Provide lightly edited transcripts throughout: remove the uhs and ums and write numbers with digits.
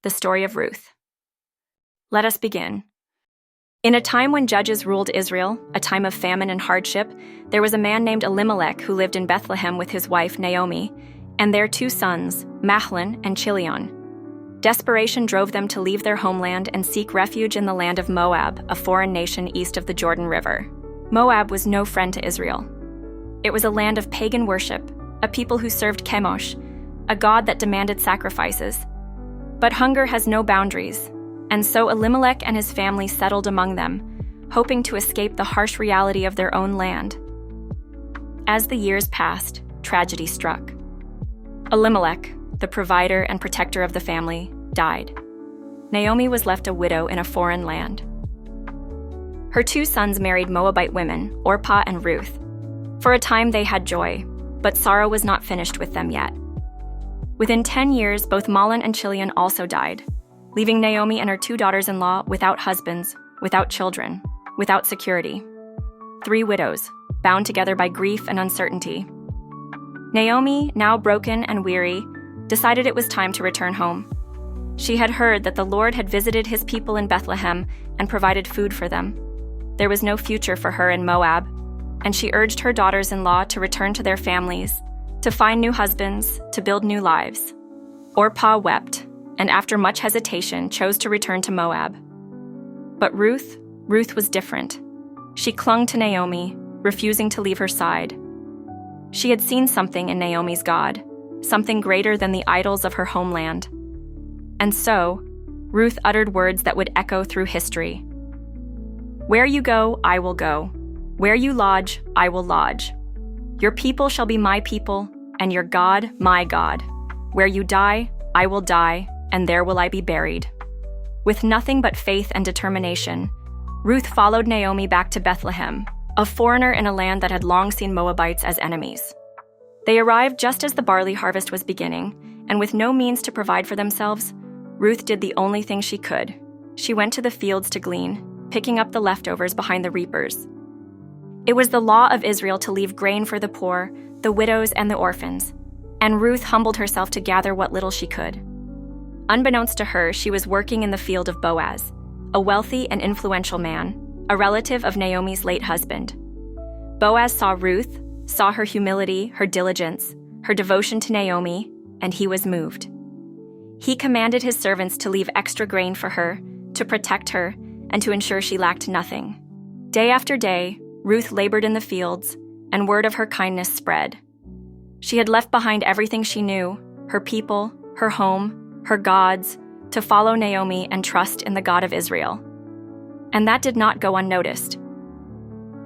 The Story of Ruth. Let us begin. In a time when judges ruled Israel, a time of famine and hardship, there was a man named Elimelech who lived in Bethlehem with his wife Naomi, and their 2 sons, Mahlon and Chilion. Desperation drove them to leave their homeland and seek refuge in the land of Moab, a foreign nation east of the Jordan River. Moab was no friend to Israel. It was a land of pagan worship, a people who served Chemosh, a god that demanded sacrifices. But hunger has no boundaries, and so Elimelech and his family settled among them, hoping to escape the harsh reality of their own land. As the years passed, tragedy struck. Elimelech, the provider and protector of the family, died. Naomi was left a widow in a foreign land. Her 2 sons married Moabite women, Orpah and Ruth. For a time they had joy, but sorrow was not finished with them yet. Within 10 years, both Mahlon and Chilion also died, leaving Naomi and her 2 daughters-in-law without husbands, without children, without security. 3 widows, bound together by grief and uncertainty. Naomi, now broken and weary, decided it was time to return home. She had heard that the Lord had visited his people in Bethlehem and provided food for them. There was no future for her in Moab, and she urged her daughters-in-law to return to their families, to find new husbands, to build new lives. Orpah wept, and after much hesitation chose to return to Moab. But Ruth was different. She clung to Naomi, refusing to leave her side. She had seen something in Naomi's God, something greater than the idols of her homeland. And so, Ruth uttered words that would echo through history. "Where you go, I will go. Where you lodge, I will lodge. Your people shall be my people, and your God, my God. Where you die, I will die, and there will I be buried." With nothing but faith and determination, Ruth followed Naomi back to Bethlehem, a foreigner in a land that had long seen Moabites as enemies. They arrived just as the barley harvest was beginning, and with no means to provide for themselves, Ruth did the only thing she could. She went to the fields to glean, picking up the leftovers behind the reapers. It was the law of Israel to leave grain for the poor, the widows, and the orphans, and Ruth humbled herself to gather what little she could. Unbeknownst to her, she was working in the field of Boaz, a wealthy and influential man, a relative of Naomi's late husband. Boaz saw Ruth, saw her humility, her diligence, her devotion to Naomi, and he was moved. He commanded his servants to leave extra grain for her, to protect her, and to ensure she lacked nothing. Day after day, Ruth labored in the fields, and word of her kindness spread. She had left behind everything she knew, her people, her home, her gods, to follow Naomi and trust in the God of Israel. And that did not go unnoticed.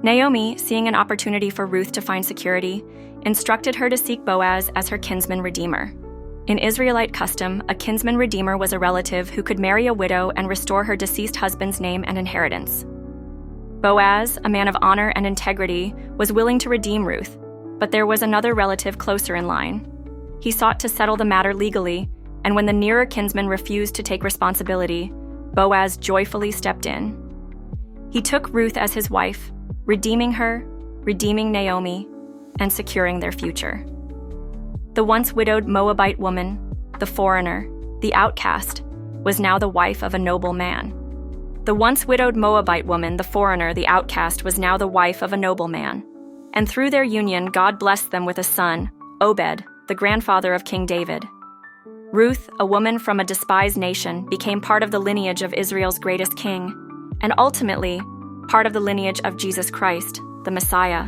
Naomi, seeing an opportunity for Ruth to find security, instructed her to seek Boaz as her kinsman redeemer. In Israelite custom, a kinsman redeemer was a relative who could marry a widow and restore her deceased husband's name and inheritance. Boaz, a man of honor and integrity, was willing to redeem Ruth, but there was another relative closer in line. He sought to settle the matter legally, and when the nearer kinsman refused to take responsibility, Boaz joyfully stepped in. He took Ruth as his wife, redeeming her, redeeming Naomi, and securing their future. The once widowed Moabite woman, the foreigner, the outcast, was now the wife of a noble man. The once widowed Moabite woman, the foreigner, the outcast, was now the wife of a noble man. And through their union, God blessed them with a son, Obed, the grandfather of King David. Ruth, a woman from a despised nation, became part of the lineage of Israel's greatest king, and ultimately, part of the lineage of Jesus Christ, the Messiah.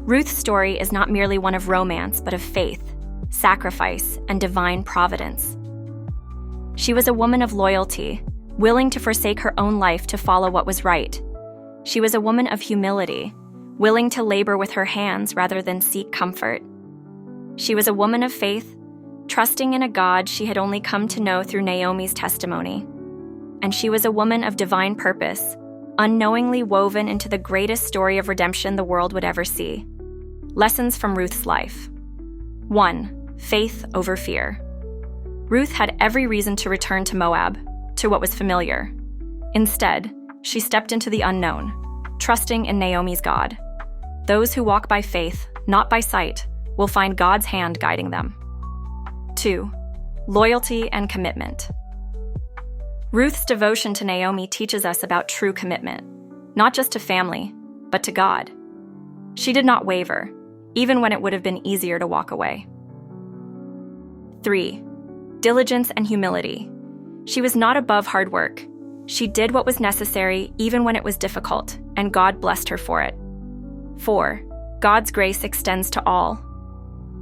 Ruth's story is not merely one of romance, but of faith, sacrifice, and divine providence. She was a woman of loyalty, willing to forsake her own life to follow what was right. She was a woman of humility, willing to labor with her hands rather than seek comfort. She was a woman of faith, trusting in a God she had only come to know through Naomi's testimony. And she was a woman of divine purpose, unknowingly woven into the greatest story of redemption the world would ever see. Lessons from Ruth's life. 1. Faith over fear. Ruth had every reason to return to Moab, to what was familiar. Instead, she stepped into the unknown, trusting in Naomi's God. Those who walk by faith, not by sight, will find God's hand guiding them. 2. Loyalty and commitment. Ruth's devotion to Naomi teaches us about true commitment, not just to family, but to God. She did not waver, even when it would have been easier to walk away. 3. Diligence and humility. She was not above hard work. She did what was necessary even when it was difficult, and God blessed her for it. 4. God's grace extends to all.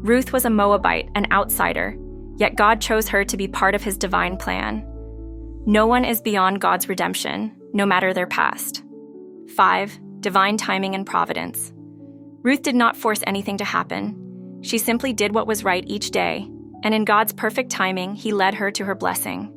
Ruth was a Moabite, an outsider, yet God chose her to be part of his divine plan. No one is beyond God's redemption, no matter their past. 5. Divine timing and providence. Ruth did not force anything to happen. She simply did what was right each day, and in God's perfect timing, he led her to her blessing.